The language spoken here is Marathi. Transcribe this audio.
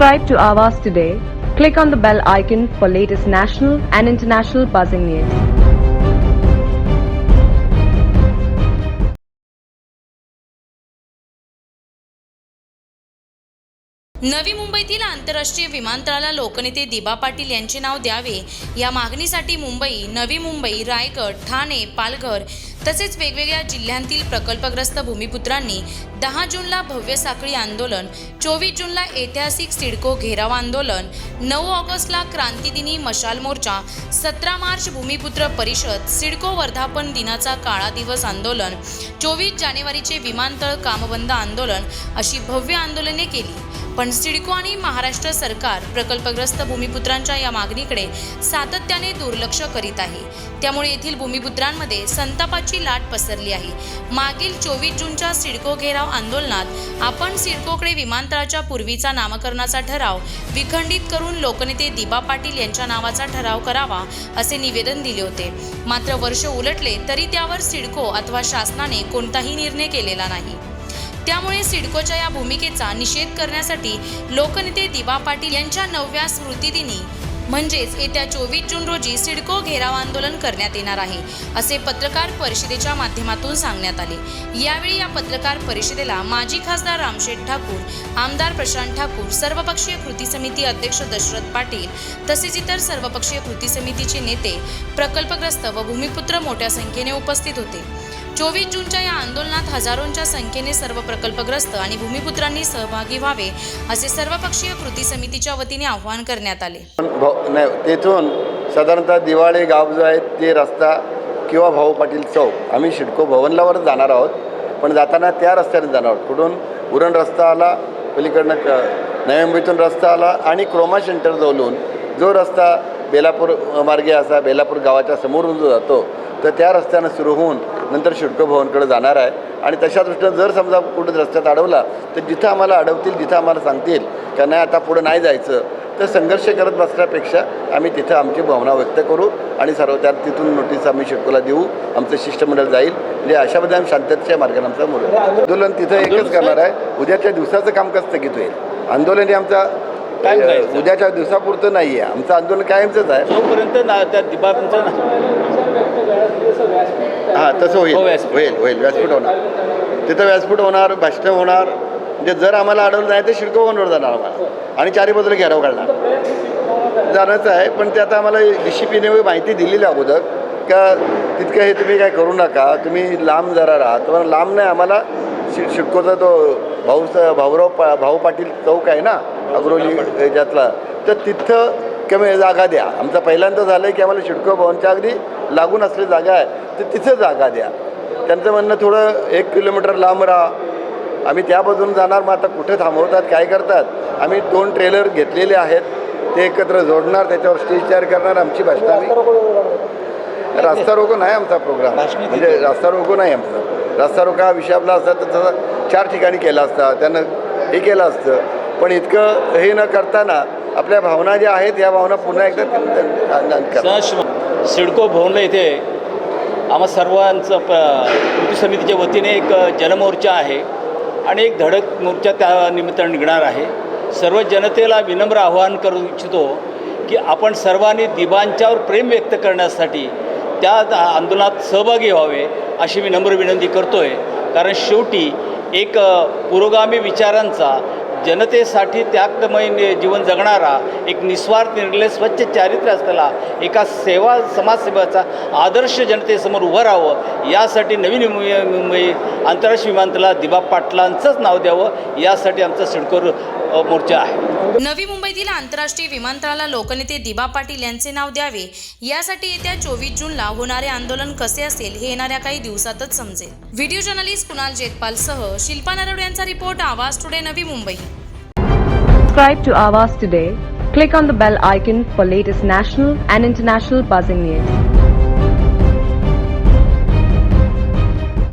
Subscribe to Awaaz today. Click on the bell icon for latest national and international buzzing news. नवी मुंबईतील आंतरराष्ट्रीय विमानतळाला लोकनेते दिबा पाटील यांचे नाव द्यावे या मागणीसाठी मुंबई, नवी मुंबई, रायगड, ठाणे, पालघर तसेच वेगवेगळ्या जिल्ह्यांतील प्रकल्पग्रस्त भूमिपुत्रांनी 10 जूनला भव्य साखळी आंदोलन, 24 जूनला ऐतिहासिक सिडको घेराव आंदोलन, 9 ऑगस्टला क्रांतिदिनी मशाल मोर्चा, 17 मार्च भूमिपुत्र परिषद, सिडको वर्धापन दिनाचा काळा दिवस आंदोलन, 24 जानेवारीचे विमानतळ कामबंद आंदोलन अशी भव्य आंदोलने केली. पण सिडको आणि महाराष्ट्र सरकार प्रकल्पग्रस्त भूमिपुत्रांच्या या मागणीकडे सातत्याने दुर्लक्ष करीत आहे. त्यामुळे येथील भूमिपुत्रांमध्ये संतापाची लाट पसरली आहे. मागील 24 जूनच्या सिडको घेराव आंदोलनात आपण सिडकोकडे विमानतळाच्या पूर्वीचा नामकरणाचा ठराव विखंडित करून लोकनेते दिबा पाटील यांच्या नावाचा ठराव करावा असे निवेदन दिले होते. मात्र वर्ष उलटले तरी त्यावर सिडको अथवा शासनाने कोणताही निर्णय केलेला नाही. त्यामुळे सिडकोच्या या भूमिकेचा निषेध करण्यासाठी लोकनेते दिबा पाटील यांच्या 9व्या स्मृतिदिनी म्हणजेच येत्या 24 जून रोजी सिडको घेराव आंदोलन करण्यात येणार आहे असे पत्रकार परिषदेच्या माध्यमातून सांगण्यात आले. यावेळी या पत्रकार परिषदेला माजी खासदार रामशेठ ठाकूर, आमदार प्रशांत ठाकूर, सर्वपक्षीय कृती समिती अध्यक्ष दशरथ पाटील तसेच इतर सर्वपक्षीय कृती समितीचे नेते, प्रकल्पग्रस्त व भूमिपुत्र मोठ्या संख्येने उपस्थित होते. 24 जूनच्या या आंदोलनात हजारोंच्या संख्येने सर्व प्रकल्पग्रस्त आणि भूमिपुत्रांनी सहभागी व्हावे असे सर्वपक्षीय कृती समितीच्या वतीने आवाहन करण्यात आले. तेथून साधारणतः दिवाळे गाव जो आहे ते रस्ता किंवा भाऊ पाटील चौक आम्ही सिडको भवनलावर जाणार आहोत. पण जाताना त्या रस्त्याने जाणार आहोत. कुठून उरण रस्ता आला, पलीकडनं नवी मुंबईतून रस्ता आला आणि क्रोमा सेंटर जवळून जो रस्ता बेलापूर मार्गे असा बेलापूर गावाच्या समोरून जो जातो तर त्या रस्त्यानं सुरू होऊन नंतर सिडको भवनकडे जाणार आहे. आणि तशा दृष्टीनं जर समजा कुठं रस्त्यात अडवला तर जिथं आम्हाला अडवतील जिथं आम्हाला सांगतील का नाही आता पुढं नाही जायचं तर संघर्ष करत बसण्यापेक्षा आम्ही तिथं आमची भावना व्यक्त करू आणि सर्व त्या तिथून नोटीस आम्ही सिडकोला देऊ. आमचं शिष्टमंडळ जाईल. म्हणजे अशा पद्धतीने आम्ही शांततेच्या मार्गाने आमचं मोर आंदोलन तिथं एकच करणार आहे. उद्याच्या दिवसाचं कामकाज स्थगित होईल. आंदोलन हे आमचा उद्याच्या दिवसापुरतं नाही आहे. आमचं आंदोलन कायमचंच आहे जोपर्यंत हां तसं होईल व्यासपीठ होणार. तिथं व्यासपीठ होणार, भाषणं होणार. म्हणजे जर आम्हाला अडवलं नाही तर सिडको भवनवर जाणार आम्हाला आणि चारी बाजूला घेराव काढणार जाणंच आहे. पण ते आता आम्हाला DCPने माहिती दिलेली अगोदर का तितकं हे तुम्ही काय करू नका, तुम्ही लांब जरा राहा. तर लांब नाही, आम्हाला सिडकोचा तो भाऊ पाटील चौक आहे ना अग्रोली याच्यातला, तर तिथं कमी जागा द्या. आमचं पहिल्यांदा झालं आहे की आम्हाला सिडको भवनच्या अगदी लागून असलेली जागा आहे तर तिथं जागा द्या. त्यांचं म्हणणं थोडं 1 किलोमीटर लांब राहा. आम्ही त्या बाजून जाणार. मग आता कुठे थांबवतात काय करतात. आम्ही 2 ट्रेलर घेतलेले आहेत ते एकत्र जोडणार, त्याच्यावर स्टेज तयार करणार. आमची भाषणं रस्ता रोको नाही आमचा प्रोग्राम, म्हणजे रस्ता रोको नाही आमचा. रस्ता रोको हा विषय आपला असता तर तसा 4 ठिकाणी केला असता, त्यानं हे केलं असतं. पण इतकं हे न करताना आपल्या भावना ज्या आहेत या भावना पुन्हा एकदा सिडको भवनला इथे आम्हा सर्वांचं कृती समितीच्या वतीने एक जनमोर्चा आहे आणि एक धडक मोर्चा त्या निमित्तानं निघणार आहे. सर्व जनतेला विनम्र आवाहन करू इच्छितो की आपण सर्वांनी दिबांच्यावर प्रेम व्यक्त करण्यासाठी त्या आंदोलनात सहभागी व्हावे अशी मी नम्र विनंती करतो आहे. कारण शेवटी एक पुरोगामी विचारांचा, जनतेसाठी त्यागमय जीवन जगणारा, एक निस्वार्थ निर्णय स्वच्छ चारित्र्य असलेला एका समाजसेवेचा आदर्श जनतेसमोर उभं राहावं यासाठी नवी मुंबई आंतरराष्ट्रीय विमानतळाला दिबा पाटलांचंच नाव द्यावं यासाठी आमचा सिडको मोर्चा आहे. नवी मुंबईतील आंतरराष्ट्रीय विमानतळाला लोकनेते दिबा पाटील यांचे नाव द्यावे यासाठी येत्या 24 जूनला होणारे आंदोलन कसे असेल हे येणाऱ्या काही दिवसातच समजेल. व्हिडिओ जर्नलिस्ट कुणाल जेतपालसह शिल्पा नरवडे यांचा रिपोर्ट, आवाज today, Navi Mumbai. Subscribe to Awaaz today. Click on the bell icon for latest national and international buzzing news.